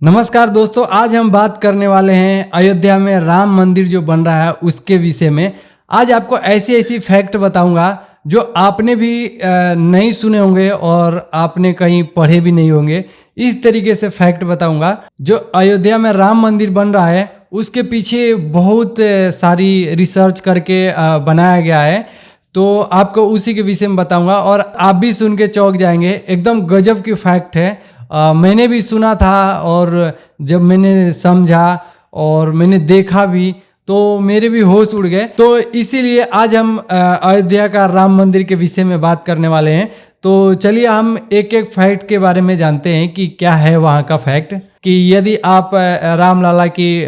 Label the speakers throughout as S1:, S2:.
S1: नमस्कार दोस्तों, आज हम बात करने वाले हैं अयोध्या में राम मंदिर जो बन रहा है उसके विषय में। आज आपको ऐसी ऐसी फैक्ट बताऊंगा जो आपने भी नहीं सुने होंगे और आपने कहीं पढ़े भी नहीं होंगे। इस तरीके से फैक्ट बताऊंगा। जो अयोध्या में राम मंदिर बन रहा है उसके पीछे बहुत सारी रिसर्च करके बनाया गया है, तो आपको उसी के विषय में बताऊंगा और आप भी सुन के चौंक जाएंगे। एकदम गजब की फैक्ट है। मैंने भी सुना था और जब मैंने समझा और मैंने देखा भी तो मेरे भी होश उड़ गए। तो इसीलिए आज हम अयोध्या का राम मंदिर के विषय में बात करने वाले हैं। तो चलिए हम एक एक फैक्ट के बारे में जानते हैं कि क्या है वहाँ का फैक्ट। कि यदि आप राम लला की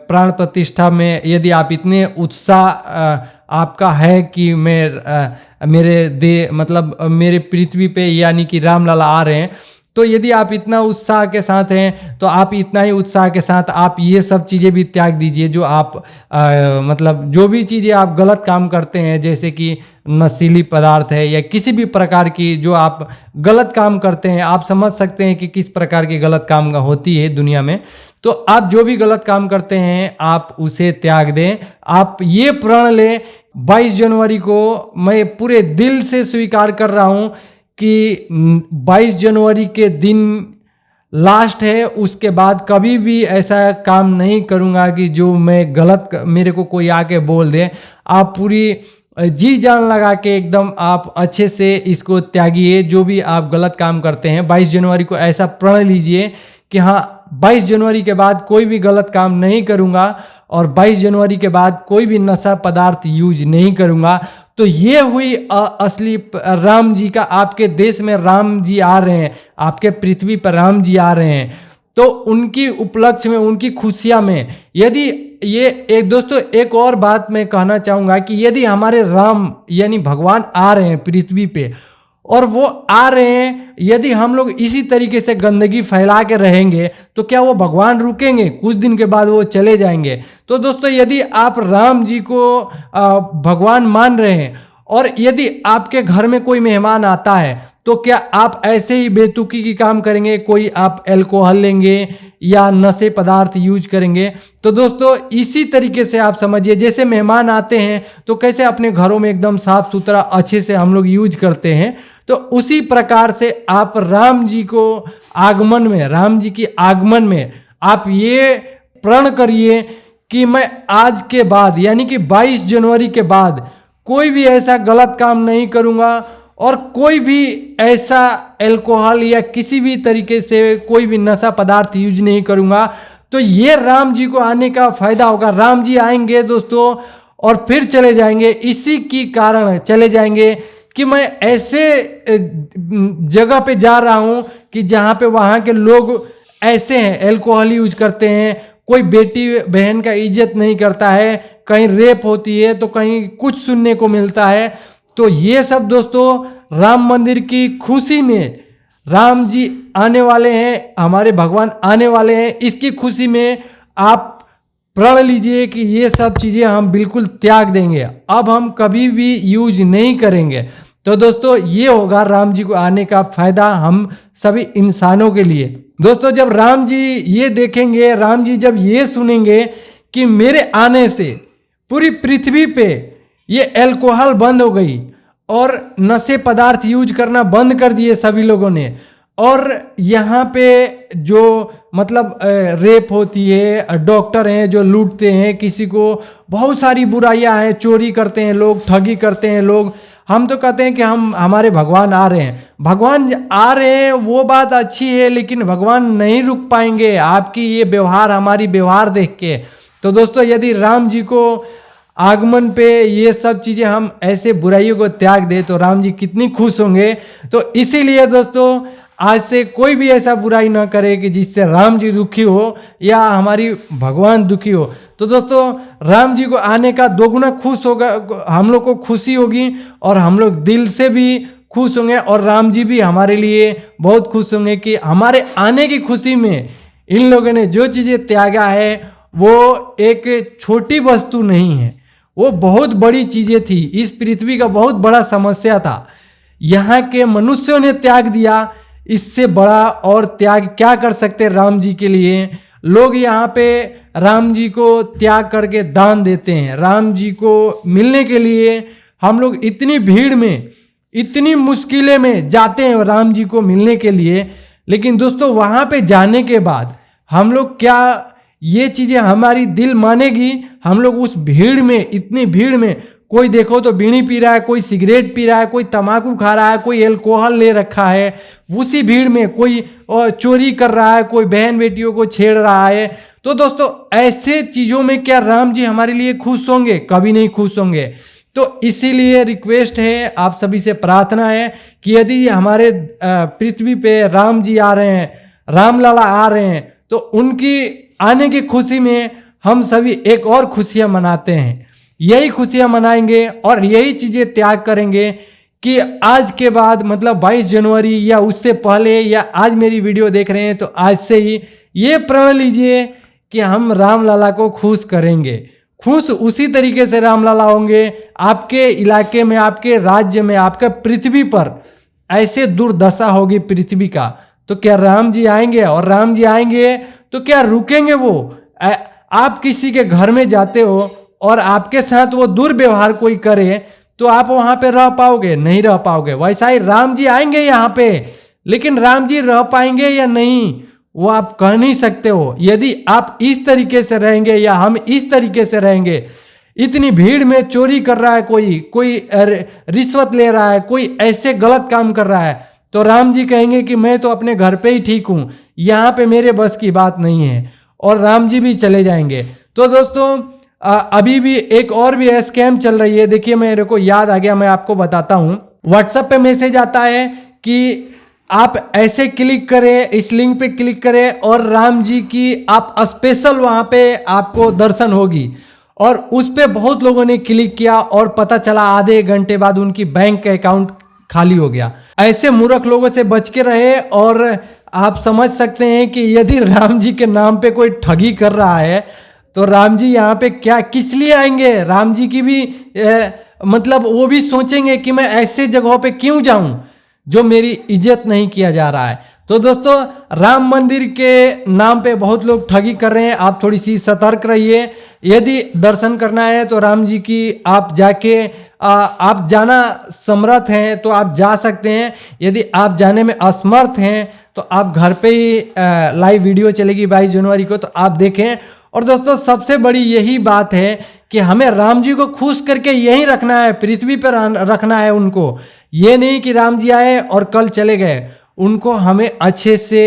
S1: प्राण प्रतिष्ठा में यदि आप इतने उत्साह आपका है कि मेरे पृथ्वी पे यानी कि राम लला आ रहे हैं, तो यदि आप इतना उत्साह के साथ हैं तो आप इतना ही उत्साह के साथ आप ये सब चीज़ें भी त्याग दीजिए जो आप जो भी चीज़ें आप गलत काम करते हैं, जैसे कि नशीली पदार्थ है या किसी भी प्रकार की जो आप गलत काम करते हैं। आप समझ सकते हैं कि किस प्रकार की गलत काम होती है दुनिया में। तो आप जो भी गलत काम करते हैं आप उसे त्याग दें। आप ये प्रण लें, 22 जनवरी को मैं पूरे दिल से स्वीकार कर रहा हूँ कि 22 जनवरी के दिन लास्ट है। उसके बाद कभी भी ऐसा काम नहीं करूँगा कि जो मैं गलत मेरे को कोई आके बोल दे। आप पूरी जी जान लगा के एकदम आप अच्छे से इसको त्यागिए। जो भी आप गलत काम करते हैं 22 जनवरी को ऐसा प्रण लीजिए कि हाँ, 22 जनवरी के बाद कोई भी गलत काम नहीं करूँगा और 22 जनवरी के बाद कोई भी नशा पदार्थ यूज नहीं करूँगा। तो ये हुई असली राम जी का। आपके देश में राम जी आ रहे हैं, आपके पृथ्वी पर राम जी आ रहे हैं, तो उनकी उपलक्ष्य में, उनकी खुशियां में यदि ये एक और बात मैं कहना चाहूँगा कि यदि हमारे राम यानी भगवान आ रहे हैं पृथ्वी पे और वो आ रहे हैं, यदि हम लोग इसी तरीके से गंदगी फैला के रहेंगे तो क्या वो भगवान रुकेंगे? कुछ दिन के बाद वो चले जाएंगे। तो दोस्तों, यदि आप राम जी को भगवान मान रहे हैं और यदि आपके घर में कोई मेहमान आता है तो क्या आप ऐसे ही बेतुकी की काम करेंगे? कोई आप अल्कोहल लेंगे या नशे पदार्थ यूज करेंगे? तो दोस्तों, इसी तरीके से आप समझिए, जैसे मेहमान आते हैं तो कैसे अपने घरों में एकदम साफ सुथरा अच्छे से हम लोग यूज करते हैं, तो उसी प्रकार से आप राम जी की आगमन में आप ये प्रण करिए कि मैं आज के बाद यानी कि 22 जनवरी के बाद कोई भी ऐसा गलत काम नहीं करूँगा और कोई भी ऐसा अल्कोहल या किसी भी तरीके से कोई भी नशा पदार्थ यूज नहीं करूँगा। तो ये राम जी को आने का फायदा होगा। राम जी आएंगे दोस्तों और फिर चले जाएंगे। इसी की कारण चले जाएंगे कि मैं ऐसे जगह पे जा रहा हूँ कि जहाँ पे वहाँ के लोग ऐसे हैं, अल्कोहल यूज करते हैं, कोई बेटी बहन का इज्जत नहीं करता है, कहीं रेप होती है तो कहीं कुछ सुनने को मिलता है। तो ये सब दोस्तों राम मंदिर की खुशी में, राम जी आने वाले हैं, हमारे भगवान आने वाले हैं, इसकी खुशी में आप प्रण लीजिए कि ये सब चीज़ें हम बिल्कुल त्याग देंगे, अब हम कभी भी यूज नहीं करेंगे। तो दोस्तों, ये होगा राम जी को आने का फायदा हम सभी इंसानों के लिए। दोस्तों, जब राम जी ये देखेंगे, राम जी जब ये सुनेंगे कि मेरे आने से पूरी पृथ्वी पे ये अल्कोहल बंद हो गई और नशे पदार्थ यूज करना बंद कर दिए सभी लोगों ने, और यहाँ पे जो रेप होती है, डॉक्टर हैं जो लूटते हैं किसी को, बहुत सारी बुराइयां हैं, चोरी करते हैं लोग, ठगी करते हैं लोग। हम तो कहते हैं कि हमारे भगवान आ रहे हैं। भगवान आ रहे हैं वो बात अच्छी है, लेकिन भगवान नहीं रुक पाएंगे आपकी ये व्यवहार, हमारी व्यवहार देख के। तो दोस्तों, यदि राम जी को आगमन पे ये सब चीज़ें हम ऐसे बुराइयों को त्याग दे तो राम जी कितनी खुश होंगे। तो इसीलिए दोस्तों, आज से कोई भी ऐसा बुराई ना करे कि जिससे राम जी दुखी हो या हमारी भगवान दुखी हो। तो दोस्तों, राम जी को आने का दोगुना खुश होगा, हम लोग को खुशी होगी और हम लोग दिल से भी खुश होंगे और राम जी भी हमारे लिए बहुत खुश होंगे कि हमारे आने की खुशी में इन लोगों ने जो चीज़ें त्यागा है वो एक छोटी वस्तु नहीं है, वो बहुत बड़ी चीज़ें थी। इस पृथ्वी का बहुत बड़ा समस्या था, यहाँ के मनुष्यों ने त्याग दिया। इससे बड़ा और त्याग क्या कर सकते राम जी के लिए। लोग यहाँ पे राम जी को त्याग करके दान देते हैं। राम जी को मिलने के लिए हम लोग इतनी भीड़ में, इतनी मुश्किलें में जाते हैं राम जी को मिलने के लिए। लेकिन दोस्तों वहाँ पे जाने के बाद हम लोग क्या ये चीज़ें हमारी दिल मानेगी? हम लोग उस भीड़ में, इतनी भीड़ में, कोई देखो तो बीड़ी पी रहा है, कोई सिगरेट पी रहा है, कोई तम्बाकू खा रहा है, कोई अल्कोहल ले रखा है, उसी भीड़ में कोई चोरी कर रहा है, कोई बहन बेटियों को छेड़ रहा है। तो दोस्तों ऐसे चीज़ों में क्या राम जी हमारे लिए खुश होंगे? कभी नहीं खुश होंगे। तो इसीलिए रिक्वेस्ट है, आप सभी से प्रार्थना है कि यदि हमारे पृथ्वी पे राम जी आ रहे हैं, राम लाला आ रहे हैं, तो उनकी आने की खुशी में हम सभी एक और खुशियां मनाते हैं। यही खुशियां मनाएंगे और यही चीज़ें त्याग करेंगे कि आज के बाद, मतलब 22 जनवरी या उससे पहले, या आज मेरी वीडियो देख रहे हैं तो आज से ही ये प्रण लीजिए कि हम राम लाला को खुश करेंगे। खुश उसी तरीके से राम लाला होंगे आपके इलाके में, आपके राज्य में, आपके पृथ्वी पर ऐसे दुर्दशा होगी पृथ्वी का, तो क्या राम जी आएंगे? और राम जी आएंगे तो क्या रुकेंगे वो? आप किसी के घर में जाते हो और आपके साथ वो दुर्व्यवहार कोई करे तो आप वहां पे रह पाओगे? नहीं रह पाओगे। वैसा ही राम जी आएंगे यहाँ पे, लेकिन राम जी रह पाएंगे या नहीं वो आप कह नहीं सकते हो। यदि आप इस तरीके से रहेंगे या हम इस तरीके से रहेंगे, इतनी भीड़ में चोरी कर रहा है कोई रिश्वत ले रहा है, कोई ऐसे गलत काम कर रहा है, तो राम जी कहेंगे कि मैं तो अपने घर पे ही ठीक हूं, यहाँ पे मेरे बस की बात नहीं है, और राम जी भी चले जाएंगे। तो दोस्तों अभी भी एक और भी स्कैम चल रही है। देखिए मेरे को याद आ गया, मैं आपको बताता हूँ। व्हाट्सएप पे मैसेज आता है कि आप ऐसे क्लिक करें, इस लिंक पे क्लिक करें और राम जी की आप स्पेशल वहां पे आपको दर्शन होगी। और उस पे बहुत लोगों ने क्लिक किया और पता चला आधे घंटे बाद उनकी बैंक का अकाउंट खाली हो गया। ऐसे मूर्ख लोगों से बच के रहे। और आप समझ सकते हैं कि यदि राम जी के नाम पे कोई ठगी कर रहा है तो राम जी यहाँ पे क्या किस लिए आएंगे? राम जी की भी मतलब वो भी सोचेंगे कि मैं ऐसे जगहों पे क्यों जाऊं जो मेरी इज्जत नहीं किया जा रहा है। तो दोस्तों राम मंदिर के नाम पे बहुत लोग ठगी कर रहे हैं, आप थोड़ी सी सतर्क रहिए। यदि दर्शन करना है तो राम जी की आप जाके आप जाना समर्थ हैं तो आप जा सकते हैं। यदि आप जाने में असमर्थ हैं तो आप घर पे ही लाइव वीडियो चलेगी 22 जनवरी को, तो आप देखें। और दोस्तों सबसे बड़ी यही बात है कि हमें राम जी को खुश करके यहीं रखना है, पृथ्वी पर रखना है उनको। ये नहीं कि राम जी आए और कल चले गए, उनको हमें अच्छे से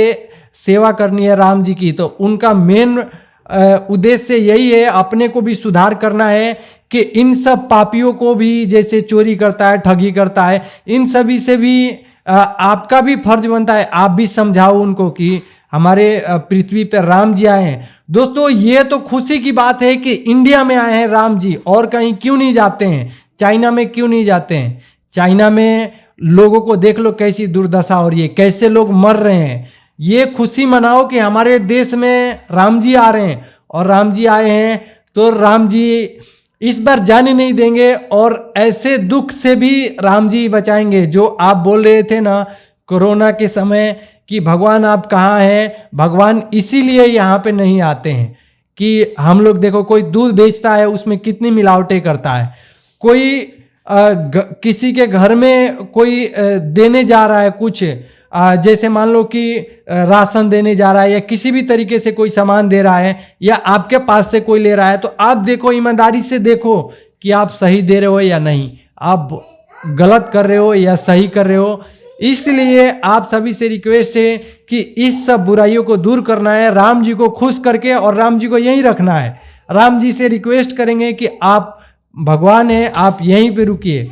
S1: सेवा करनी है राम जी की। तो उनका मेन उद्देश्य यही है, अपने को भी सुधार करना है कि इन सब पापियों को भी, जैसे चोरी करता है, ठगी करता है, इन सभी से भी आपका भी फर्ज बनता है, आप भी समझाओ उनको कि हमारे पृथ्वी पर राम जी आए हैं। दोस्तों ये तो खुशी की बात है कि इंडिया में आए हैं राम जी, और कहीं क्यों नहीं जाते हैं? चाइना में क्यों नहीं जाते हैं? चाइना में लोगों को देख लो कैसी दुर्दशा हो रही है, कैसे लोग मर रहे हैं। ये खुशी मनाओ कि हमारे देश में राम जी आ रहे हैं, और राम जी आए हैं तो राम जी इस बार जाने नहीं देंगे, और ऐसे दुख से भी राम जी बचाएंगे। जो आप बोल रहे थे ना कोरोना के समय कि भगवान आप कहाँ हैं, भगवान इसीलिए यहाँ पे नहीं आते हैं कि हम लोग देखो कोई दूध बेचता है उसमें कितनी मिलावटें करता है, कोई किसी के घर में कोई देने जा रहा है कुछ, जैसे मान लो कि राशन देने जा रहा है या किसी भी तरीके से कोई सामान दे रहा है, या आपके पास से कोई ले रहा है, तो आप देखो ईमानदारी से देखो कि आप सही दे रहे हो या नहीं, आप गलत कर रहे हो या सही कर रहे हो। इसलिए आप सभी से रिक्वेस्ट है कि इस सब बुराइयों को दूर करना है, राम जी को खुश करके, और राम जी को यहीं रखना है। राम जी से रिक्वेस्ट करेंगे कि आप भगवान हैं, आप यहीं पे रुकिए,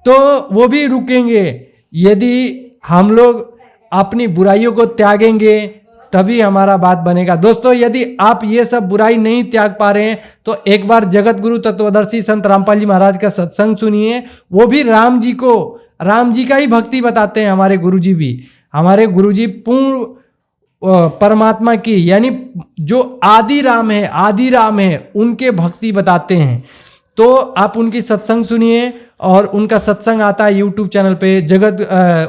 S1: तो वो भी रुकेंगे। यदि हम लोग अपनी बुराइयों को त्यागेंगे तभी हमारा बात बनेगा। दोस्तों यदि आप ये सब बुराई नहीं त्याग पा रहे हैं तो एक बार जगत गुरु तत्वदर्शी संत रामपाल जी महाराज का सत्संग सुनिए। वो भी राम जी का ही भक्ति बताते हैं। हमारे गुरुजी भी, हमारे गुरुजी पूर्ण परमात्मा की, यानी जो आदि राम है उनके भक्ति बताते हैं। तो आप उनकी सत्संग सुनिए, और उनका सत्संग आता है यूट्यूब चैनल पे।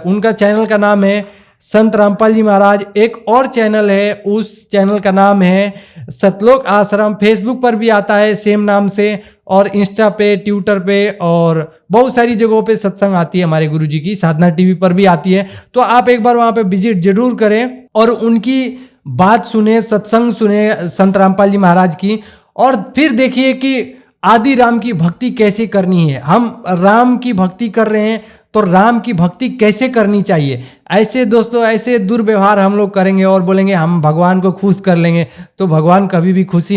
S1: उनका चैनल का नाम है संत रामपाल जी महाराज। एक और चैनल है, उस चैनल का नाम है सतलोक आश्रम। फेसबुक पर भी आता है सेम नाम से, और इंस्टा पे, ट्विटर पे और बहुत सारी जगहों पे सत्संग आती है हमारे गुरुजी की। साधना टीवी पर भी आती है। तो आप एक बार वहां पे विजिट जरूर करें और उनकी बात सुने, सत्संग सुने संत रामपाल जी महाराज की, और फिर देखिए कि आदि राम की भक्ति कैसे करनी है। हम राम की भक्ति कर रहे हैं तो राम की भक्ति कैसे करनी चाहिए। ऐसे दोस्तों, ऐसे दुर्व्यवहार हम लोग करेंगे और बोलेंगे हम भगवान को खुश कर लेंगे, तो भगवान कभी भी खुश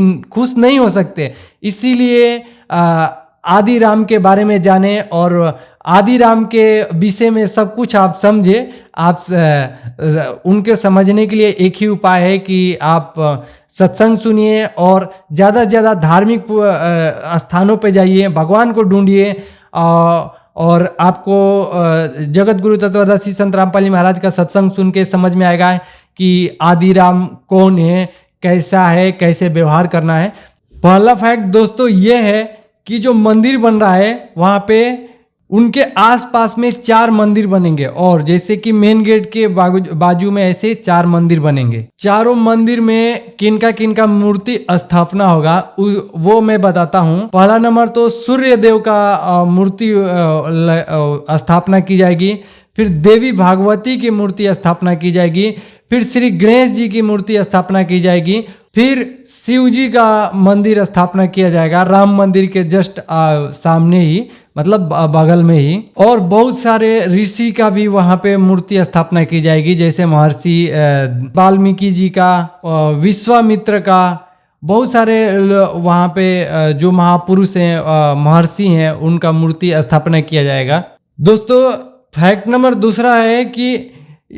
S1: नहीं हो सकते। इसीलिए आदि राम के बारे में जाने और आदि राम के विषय में सब कुछ आप समझे। आप उनके समझने के लिए एक ही उपाय है कि आप सत्संग सुनिए और ज़्यादा से ज़्यादा धार्मिक स्थानों पे जाइए, भगवान को ढूंढिए, और आपको जगत गुरु तत्वदर्शी संत रामपाल जी महाराज का सत्संग सुन के समझ में आएगा कि आदि राम कौन है, कैसा है, कैसे व्यवहार करना है। पहला फैक्ट दोस्तों ये है कि जो मंदिर बन रहा है वहाँ पे उनके आसपास में 4 मंदिर बनेंगे, और जैसे कि मेन गेट के बाजू में ऐसे 4 मंदिर बनेंगे। चारों मंदिर में किनका मूर्ति स्थापना होगा वो मैं बताता हूँ। पहला नंबर तो सूर्य देव का मूर्ति स्थापना की जाएगी, फिर देवी भागवती की मूर्ति स्थापना की जाएगी, फिर श्री गणेश जी की मूर्ति स्थापना की जाएगी, फिर शिव जी का मंदिर स्थापना किया जाएगा राम मंदिर के जस्ट सामने ही, मतलब बगल में ही, और बहुत सारे ऋषि का भी वहाँ पे मूर्ति स्थापना की जाएगी, जैसे महर्षि वाल्मीकि जी का, विश्वामित्र का, बहुत सारे वहाँ पे जो महापुरुष हैं, महर्षि हैं, उनका मूर्ति स्थापना किया जाएगा। दोस्तों फैक्ट नंबर दूसरा है कि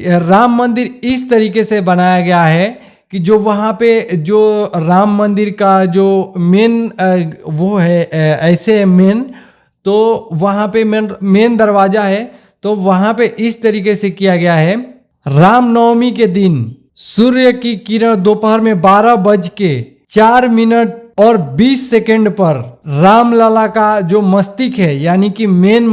S1: राम मंदिर इस तरीके से बनाया गया है कि जो वहाँ पे जो राम मंदिर का जो मेन वो है ऐसे मेन, तो वहाँ पे मेन दरवाजा है, तो वहाँ पे इस तरीके से किया गया है। रामनवमी के दिन सूर्य की किरण दोपहर में 12:04 और 20 सेकंड पर रामलला का जो मस्तिष्क है, यानी कि मेन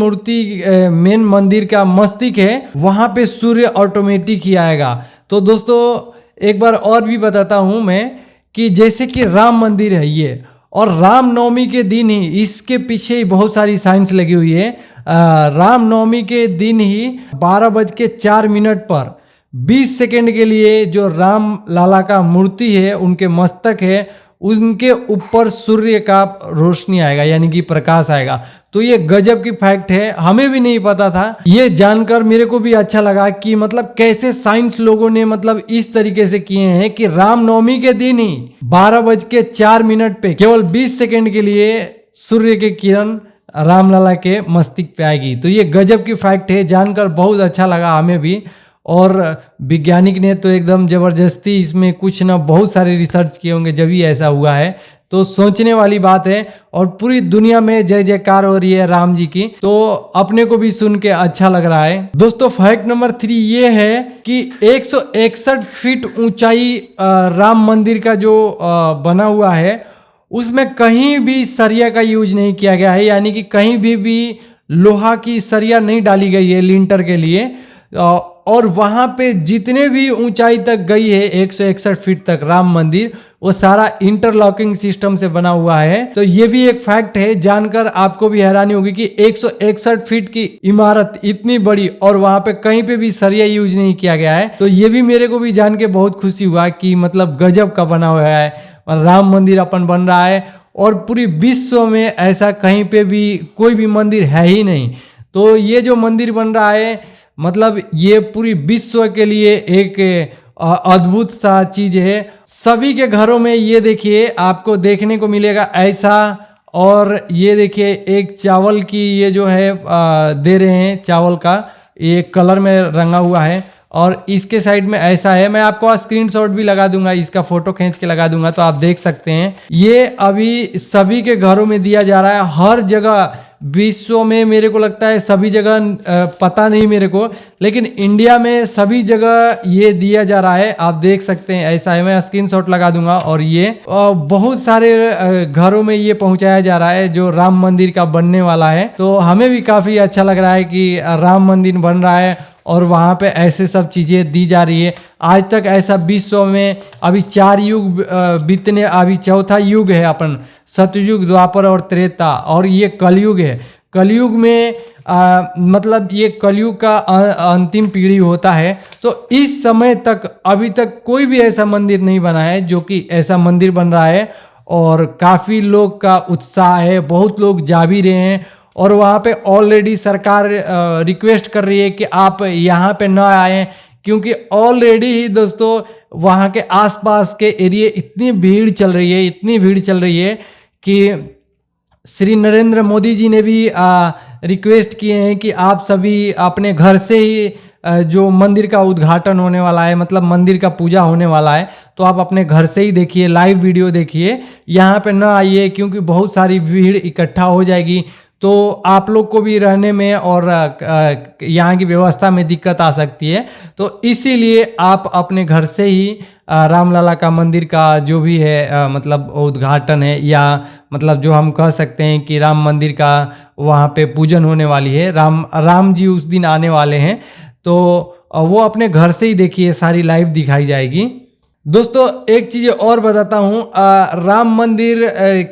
S1: मेन मंदिर का मस्तिष्क है, वहां पे सूर्य ऑटोमेटिक ही आएगा। तो दोस्तों एक बार और भी बताता हूं मैं कि जैसे कि राम मंदिर है ये, और रामनवमी के दिन ही इसके पीछे ही बहुत सारी साइंस लगी हुई है। रामनवमी के दिन ही 12:04 पर 20 सेकंड के लिए जो राम लाला का मूर्ति है, उनके मस्तक है, उनके ऊपर सूर्य का रोशनी आएगा, यानी कि प्रकाश आएगा। तो ये गजब की फैक्ट है, हमें भी नहीं पता था। ये जानकर मेरे को भी अच्छा लगा कि मतलब कैसे साइंस लोगों ने मतलब इस तरीके से किए हैं कि रामनवमी के दिन ही 12:04 पे केवल 20 सेकंड के लिए सूर्य की किरण रामलला के मस्तिष्क पे आएगी। तो ये गजब की फैक्ट है, जानकर बहुत अच्छा लगा हमें भी। और वैज्ञानिक ने तो एकदम जबरदस्ती इसमें कुछ ना बहुत सारे रिसर्च किए होंगे जब ही ऐसा हुआ है। तो सोचने वाली बात है, और पूरी दुनिया में जय जयकार हो रही है राम जी की, तो अपने को भी सुन के अच्छा लग रहा है। दोस्तों फैक्ट नंबर 3 ये है कि 161 फीट ऊंचाई राम मंदिर का जो बना हुआ है, उसमें कहीं भी सरिया का यूज नहीं किया गया है, यानी कि कहीं भी लोहा की सरिया नहीं डाली गई है लिंटर के लिए। और वहाँ पे जितने भी ऊंचाई तक गई है 161 फीट तक राम मंदिर, वो सारा इंटरलॉकिंग सिस्टम से बना हुआ है। तो ये भी एक फैक्ट है, जानकर आपको भी हैरानी होगी कि 161 फीट की इमारत इतनी बड़ी और वहाँ पे कहीं पे भी सरिया यूज नहीं किया गया है। तो ये भी मेरे को भी जान के बहुत खुशी हुआ कि मतलब गजब का बना हुआ है राम मंदिर अपन बन रहा है, और पूरी विश्व में ऐसा कहीं पे भी कोई भी मंदिर है ही नहीं। तो ये जो मंदिर बन रहा है, मतलब ये पूरी विश्व के लिए एक अद्भुत सा चीज है। सभी के घरों में ये देखिए आपको देखने को मिलेगा ऐसा। और ये देखिए एक चावल की ये जो है दे रहे हैं, चावल का ये कलर में रंगा हुआ है, और इसके साइड में ऐसा है। मैं आपको स्क्रीनशॉट भी लगा दूंगा, इसका फोटो खींच के लगा दूंगा तो आप देख सकते हैं। ये अभी सभी के घरों में दिया जा रहा है, हर जगह विश्व में। मेरे को लगता है सभी जगह, पता नहीं मेरे को, लेकिन इंडिया में सभी जगह ये दिया जा रहा है। आप देख सकते हैं ऐसा है, मैं स्क्रीनशॉट लगा दूंगा। और ये बहुत सारे घरों में ये पहुंचाया जा रहा है जो राम मंदिर का बनने वाला है। तो हमें भी काफी अच्छा लग रहा है कि राम मंदिर बन रहा है, और वहाँ पे ऐसे सब चीज़ें दी जा रही है। आज तक ऐसा विश्व में अभी 4 युग बीतने, अभी चौथा युग है अपन, सतयुग, द्वापर और त्रेता, और ये कलयुग है। कलयुग में मतलब ये कलयुग का अंतिम पीढ़ी होता है। तो इस समय तक अभी तक कोई भी ऐसा मंदिर नहीं बना है जो कि ऐसा मंदिर बन रहा है, और काफ़ी लोग का उत्साह है, बहुत लोग जा भी रहे हैं। और वहाँ पे ऑलरेडी सरकार रिक्वेस्ट कर रही है कि आप यहाँ पे ना आएँ, क्योंकि ऑलरेडी ही दोस्तों वहाँ के आसपास के एरिए इतनी भीड़ चल रही है, इतनी भीड़ चल रही है कि श्री नरेंद्र मोदी जी ने भी रिक्वेस्ट किए हैं कि आप सभी अपने घर से ही जो मंदिर का उद्घाटन होने वाला है, मतलब मंदिर का पूजा होने वाला है, तो आप अपने घर से ही देखिए, लाइव वीडियो देखिए, यहाँ पे ना आइए, क्योंकि बहुत सारी भीड़ इकट्ठा हो जाएगी, तो आप लोग को भी रहने में और यहाँ की व्यवस्था में दिक्कत आ सकती है। तो इसीलिए आप अपने घर से ही रामलला का मंदिर का जो भी है मतलब उद्घाटन है, या मतलब जो हम कह सकते हैं कि राम मंदिर का वहाँ पे पूजन होने वाली है, राम जी उस दिन आने वाले हैं, तो वो अपने घर से ही देखिए, सारी लाइव दिखाई जाएगी। दोस्तों एक चीज़ और बताता हूँ, राम मंदिर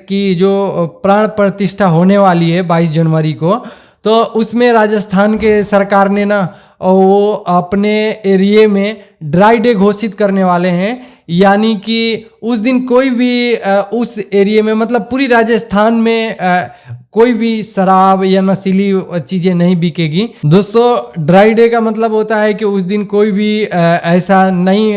S1: की जो प्राण प्रतिष्ठा होने वाली है 22 जनवरी को, तो उसमें राजस्थान के सरकार ने ना वो अपने एरिए में ड्राई डे घोषित करने वाले हैं। यानी कि उस दिन कोई भी उस एरिए में, मतलब पूरी राजस्थान में कोई भी शराब या नशीली चीज़ें नहीं बिकेगी। दोस्तों ड्राई डे का मतलब होता है कि उस दिन कोई भी ऐसा नहीं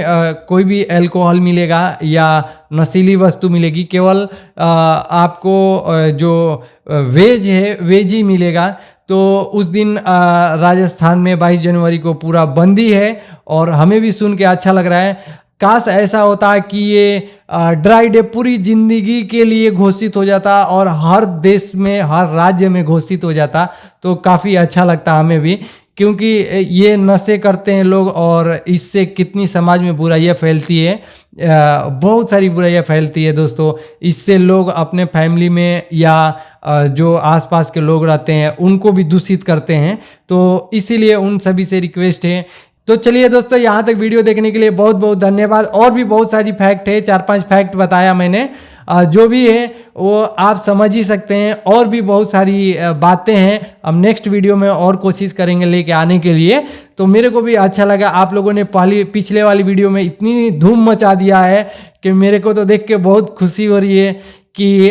S1: कोई भी अल्कोहल मिलेगा या नशीली वस्तु मिलेगी, केवल आपको जो वेज है वेज ही मिलेगा। तो उस दिन राजस्थान में 22 जनवरी को पूरा बंदी है, और हमें भी सुन के अच्छा लग रहा है। काश ऐसा होता कि ये ड्राई डे पूरी जिंदगी के लिए घोषित हो जाता और हर देश में, हर राज्य में घोषित हो जाता, तो काफ़ी अच्छा लगता हमें भी, क्योंकि ये नशे करते हैं लोग और इससे कितनी समाज में बुराइयां फैलती है, बहुत सारी बुराइयां फैलती है दोस्तों। इससे लोग अपने फैमिली में या जो आसपास के लोग रहते हैं उनको भी दूषित करते हैं। तो इसीलिए उन सभी से रिक्वेस्ट है। तो चलिए दोस्तों, यहाँ तक वीडियो देखने के लिए बहुत बहुत धन्यवाद। और भी बहुत सारी फैक्ट है, 4-5 फैक्ट बताया मैंने, जो भी है वो आप समझ ही सकते हैं। और भी बहुत सारी बातें हैं, हम नेक्स्ट वीडियो में और कोशिश करेंगे लेके आने के लिए। तो मेरे को भी अच्छा लगा, आप लोगों ने पिछले वाली वीडियो में इतनी धूम मचा दिया है कि मेरे को तो देख के बहुत खुशी हो रही है कि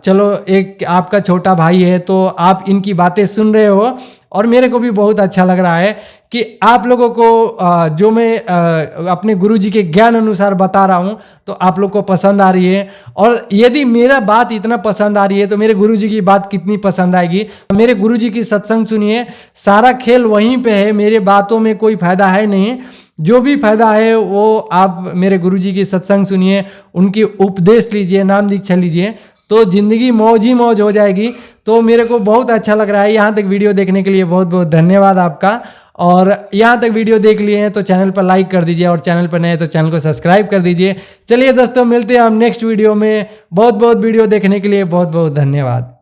S1: चलो एक आपका छोटा भाई है तो आप इनकी बातें सुन रहे हो, और मेरे को भी बहुत अच्छा लग रहा है कि आप लोगों को जो मैं अपने गुरुजी के ज्ञान अनुसार बता रहा हूँ तो आप लोग को पसंद आ रही है। और यदि मेरा बात इतना पसंद आ रही है तो मेरे गुरुजी की बात कितनी पसंद आएगी। मेरे गुरुजी की सत्संग सुनिए, सारा खेल वहीं पे है, मेरे बातों में कोई फायदा है नहीं। जो भी फायदा है वो आप मेरे गुरुजी की सत्संग सुनिए, उनकी उपदेश लीजिए, नाम दीक्षा लीजिए, तो जिंदगी मौज ही मौज हो जाएगी। तो मेरे को बहुत अच्छा लग रहा है। यहाँ तक वीडियो देखने के लिए बहुत बहुत धन्यवाद आपका। और यहाँ तक वीडियो देख लिए हैं तो चैनल पर लाइक कर दीजिए, और चैनल पर नए तो चैनल को सब्सक्राइब कर दीजिए। चलिए दोस्तों, मिलते हैं हम नेक्स्ट वीडियो में। बहुत बहुत वीडियो देखने के लिए बहुत बहुत धन्यवाद।